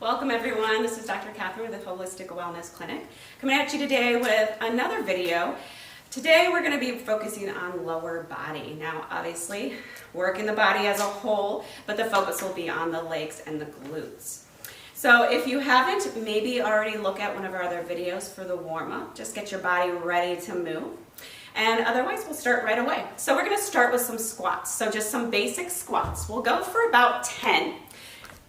Welcome everyone, this is Dr. Catherine with the Holistic Wellness Clinic. Coming at you today with another video. Today we're going to be focusing on lower body. Now obviously, working the body as a whole, but the focus will be on the legs and the glutes. So if you haven't, maybe already look at one of our other videos for the warm-up. Just get your body ready to move. And otherwise, we'll start right away. So we're going to start with some squats. So just some basic squats. We'll go for about 10.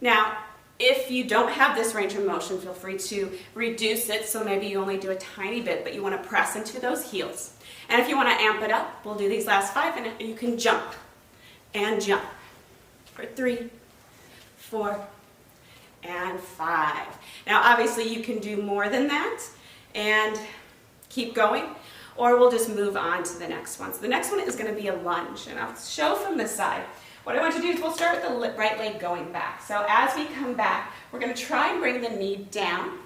Now, if you don't have this range of motion, feel free to reduce it. So maybe you only do a tiny bit, but you want to press into those heels. And if you want to amp it up, we'll do these last 5 and you can jump and jump for 3, 4, and 5. Now, obviously, you can do more than that and keep going, or we'll just move on to the next one. So the next one is going to be a lunge, and I'll show from this side. What I want to do is we'll start with the right leg going back. So as we come back, we're going to try and bring the knee down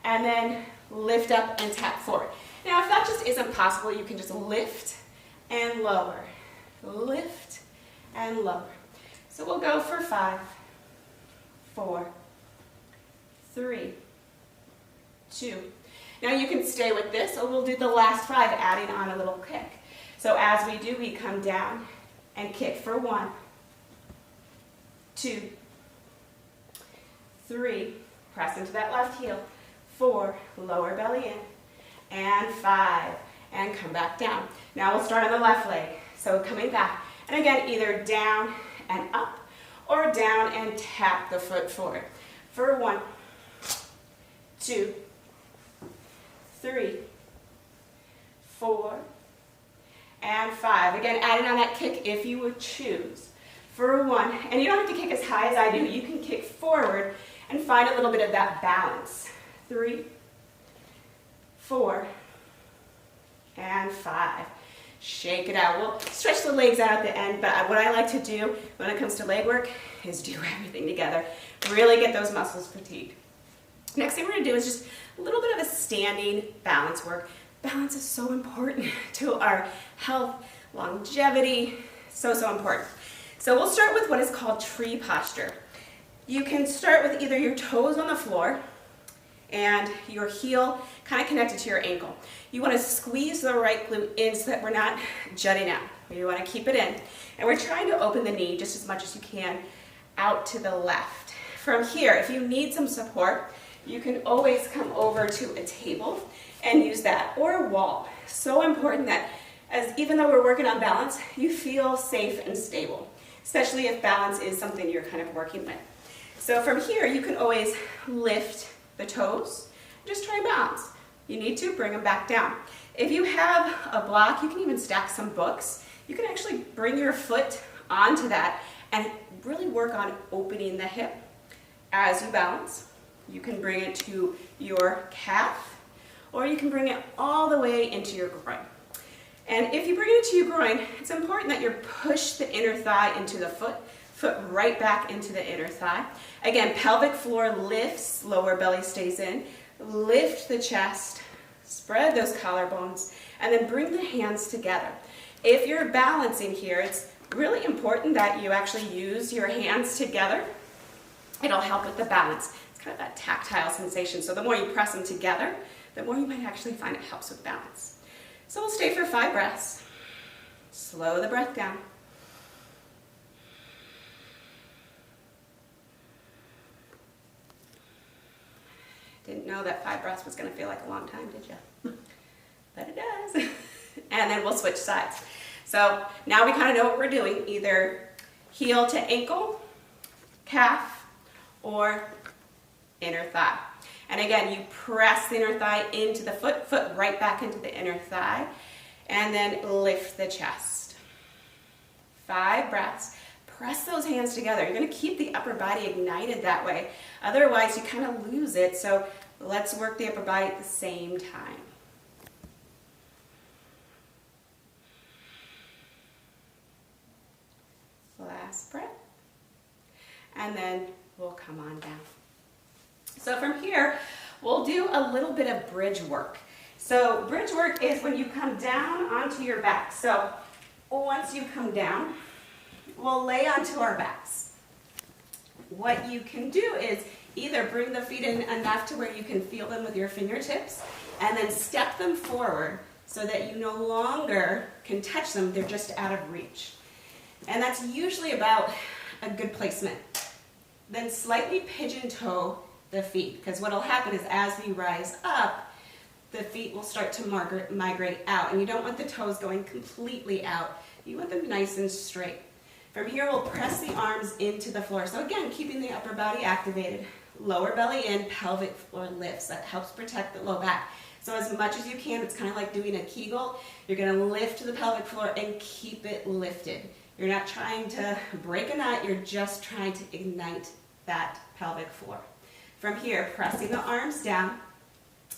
and then lift up and tap forward. Now, if that just isn't possible, you can just lift and lower, lift and lower. So we'll go for 5, 4, 3, 2. Now you can stay with this, or we'll do the last 5, adding on a little kick. So as we do, we come down and kick for 1, 2, 3, press into that left heel, 4, lower belly in, and 5, and come back down. Now we'll start on the left leg. So coming back, and again, either down and up, or down and tap the foot forward. For 1, 2, 3, 4, and 5. Again, adding on that kick if you would choose. For 1, and you don't have to kick as high as I do. You can kick forward and find a little bit of that balance. 3, 4, and 5. Shake it out. We'll stretch the legs out at the end, but what I like to do when it comes to leg work is do everything together. Really get those muscles fatigued. Next thing we're going to do is just a little bit of a standing balance work. Balance is so important to our health, longevity, so important. So we'll start with what is called tree posture. You can start with either your toes on the floor and your heel kind of connected to your ankle. You want to squeeze the right glute in so that we're not jutting out. You want to keep it in. And we're trying to open the knee just as much as you can out to the left. From here, if you need some support, you can always come over to a table and use that, or a wall. So important that even though we're working on balance, you feel safe and stable, especially if balance is something you're kind of working with. So from here, you can always lift the toes, just try and balance. You need to bring them back down. If you have a block, you can even stack some books. You can actually bring your foot onto that and really work on opening the hip as you balance. You can bring it to your calf, or you can bring it all the way into your groin. And if you bring it to your groin, it's important that you push the inner thigh into the foot right back into the inner thigh. Again, pelvic floor lifts, lower belly stays in. Lift the chest, spread those collarbones, and then bring the hands together. If you're balancing here, it's really important that you actually use your hands together. It'll help with the balance. It's kind of that tactile sensation. So the more you press them together, the more you might actually find it helps with balance. So we'll stay for 5 breaths. Slow the breath down. Didn't know that 5 breaths was going to feel like a long time, did you? But it does. And then we'll switch sides. So now we kind of know what we're doing, either heel to ankle, calf, or inner thigh. And again, you press the inner thigh into the foot right back into the inner thigh, and then lift the chest. 5 breaths. Press those hands together. You're going to keep the upper body ignited that way. Otherwise, you kind of lose it. So let's work the upper body at the same time. Last breath. And then we'll come on down. So from here, we'll do a little bit of bridge work. So bridge work is when you come down onto your back. So once you come down, we'll lay onto our backs. What you can do is either bring the feet in enough to where you can feel them with your fingertips and then step them forward so that you no longer can touch them, they're just out of reach. And that's usually about a good placement. Then slightly pigeon toe the feet, because what will happen is as we rise up, the feet will start to migrate out, and you don't want the toes going completely out. You want them nice and straight. From here, we'll press the arms into the floor. So again, keeping the upper body activated. Lower belly in, pelvic floor lifts. That helps protect the low back. So as much as you can, it's kind of like doing a Kegel. You're going to lift the pelvic floor and keep it lifted. You're not trying to break a nut, you're just trying to ignite that pelvic floor. From here, pressing the arms down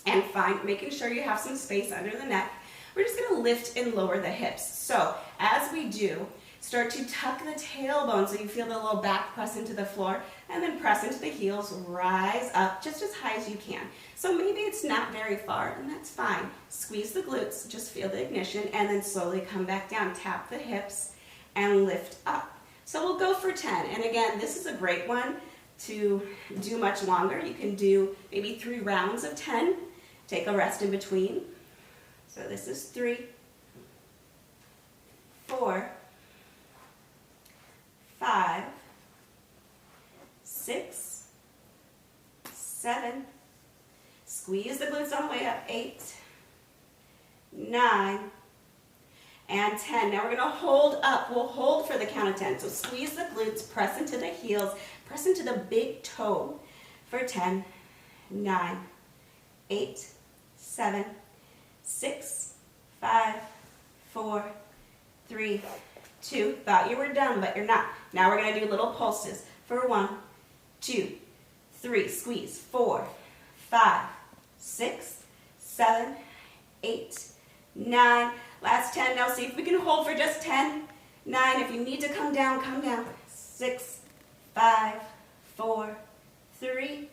and making sure you have some space under the neck. We're just going to lift and lower the hips. So as we do, start to tuck the tailbone so you feel the low back press into the floor, and then press into the heels, rise up just as high as you can. So maybe it's not very far, and that's fine. Squeeze the glutes, just feel the ignition, and then slowly come back down. Tap the hips and lift up. So we'll go for 10. And again, this is a great one to do much longer. You can do maybe 3 rounds of 10. Take a rest in between. So this is 3, 4, 5, 6, 7, squeeze the glutes on the way up, 8, 9, and 10. Now we're going to hold up. We'll hold for the count of 10. So squeeze the glutes, press into the heels, press into the big toe for 10, 9, 8, 7, 6, 5, 4, 3, 2. Thought you were done, but you're not. Now we're going to do little pulses for 1, 2, 3. Squeeze. 4, 5, 6, 7, 8, 9. Last 10. Now see if we can hold for just 10, 9. If you need to come down, come down. 6, 5, 4, 3,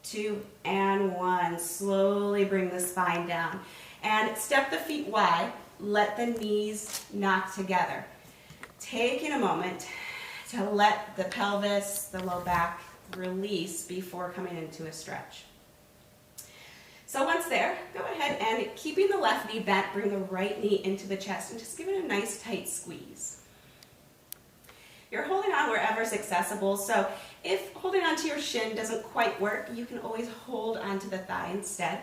2, and 1. Slowly bring the spine down. And step the feet wide. Let the knees knock together. Taking a moment to let the pelvis, the low back, release before coming into a stretch. So once there, go ahead and keeping the left knee bent, bring the right knee into the chest and just give it a nice tight squeeze. You're holding on wherever's accessible, so if holding onto your shin doesn't quite work, you can always hold onto the thigh instead.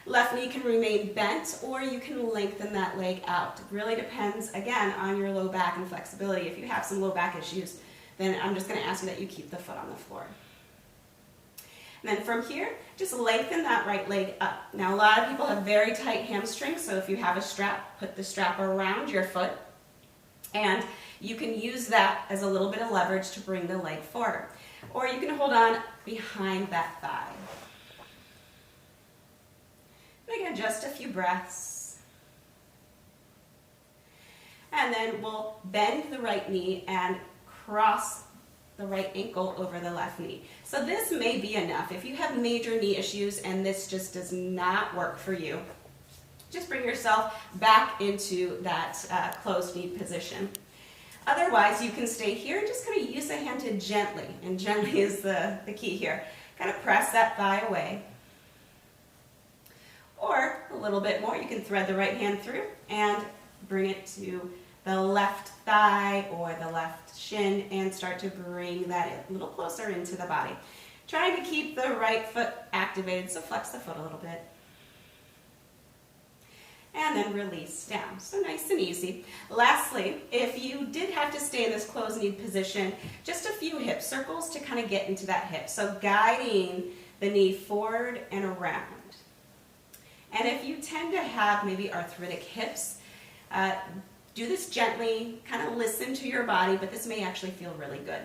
Left knee can remain bent, or you can lengthen that leg out. It really depends, again, on your low back and flexibility. If you have some low back issues, then I'm just going to ask you that you keep the foot on the floor. And then from here, just lengthen that right leg up. Now, a lot of people have very tight hamstrings, so if you have a strap, put the strap around your foot, and you can use that as a little bit of leverage to bring the leg forward. Or you can hold on behind that thigh. And again, just a few breaths. And then we'll bend the right knee and cross the right ankle over the left knee. So this may be enough. If you have major knee issues and this just does not work for you, just bring yourself back into that closed knee position. Otherwise, you can stay here and just kind of use a hand to gently, and gently is the key here, kind of press that thigh away. Or a little bit more, you can thread the right hand through and bring it to the left thigh or the left shin and start to bring that a little closer into the body. Trying to keep the right foot activated, so flex the foot a little bit. And then release down. So nice and easy. Lastly, if you did have to stay in this closed knee position, just a few hip circles to kind of get into that hip. So guiding the knee forward and around. And if you tend to have maybe arthritic hips, do this gently, kind of listen to your body, but this may actually feel really good.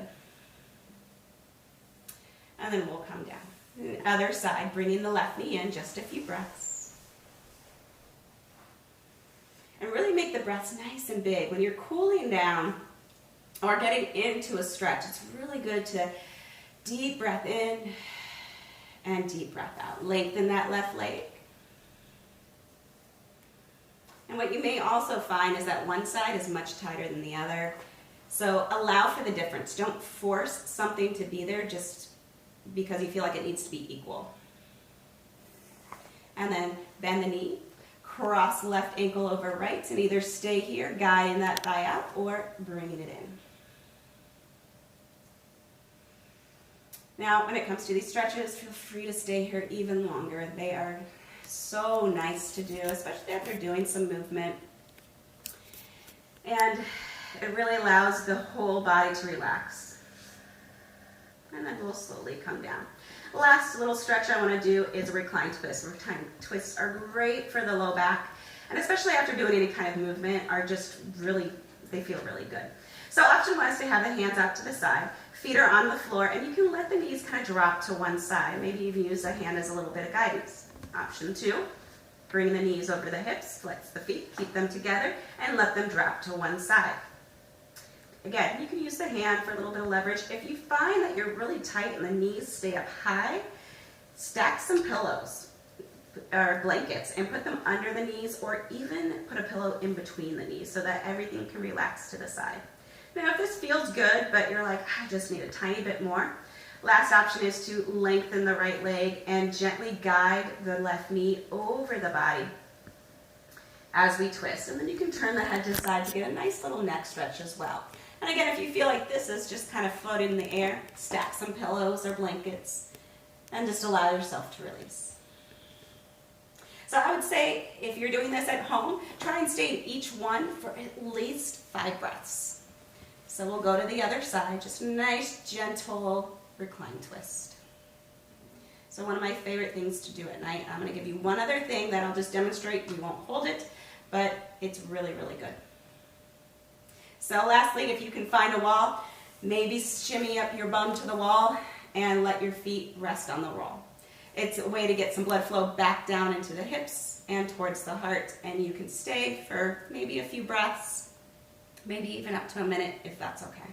And then we'll come down. Other side, bringing the left knee in, just a few breaths. And really make the breaths nice and big. When you're cooling down or getting into a stretch, it's really good to deep breath in and deep breath out. Lengthen that left leg. And what you may also find is that one side is much tighter than the other. So allow for the difference. Don't force something to be there. Just because you feel like it needs to be equal. And then bend the knee, cross left ankle over right, and either stay here, guiding that thigh out, or bringing it in. Now, when it comes to these stretches, feel free to stay here even longer. They are so nice to do, especially after doing some movement. And it really allows the whole body to relax. And then we'll slowly come down. Last little stretch I want to do is a recline twist. Recline twists are great for the low back, and especially after doing any kind of movement, are just really, they feel really good. So option one is to have the hands out to the side, feet are on the floor, and you can let the knees kind of drop to one side. Maybe even use the hand as a little bit of guidance. Option two, bring the knees over the hips, flex the feet, keep them together, and let them drop to one side. Again, you can use the hand for a little bit of leverage. If you find that you're really tight and the knees stay up high, stack some pillows or blankets and put them under the knees, or even put a pillow in between the knees so that everything can relax to the side. Now, if this feels good, but you're like, I just need a tiny bit more, last option is to lengthen the right leg and gently guide the left knee over the body as we twist. And then you can turn the head to the side to get a nice little neck stretch as well. And again, if you feel like this is just kind of floating in the air, stack some pillows or blankets and just allow yourself to release. So I would say if you're doing this at home, try and stay in each one for at least 5 breaths. So we'll go to the other side, just a nice, gentle recline twist. So one of my favorite things to do at night, I'm going to give you one other thing that I'll just demonstrate. We won't hold it, but it's really, really good. So lastly, if you can find a wall, maybe shimmy up your bum to the wall and let your feet rest on the wall. It's a way to get some blood flow back down into the hips and towards the heart, and you can stay for maybe a few breaths, maybe even up to a minute if that's okay.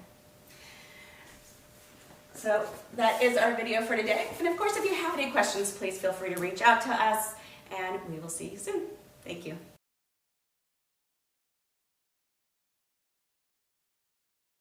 So that is our video for today. And of course, if you have any questions, please feel free to reach out to us, and we will see you soon. Thank you.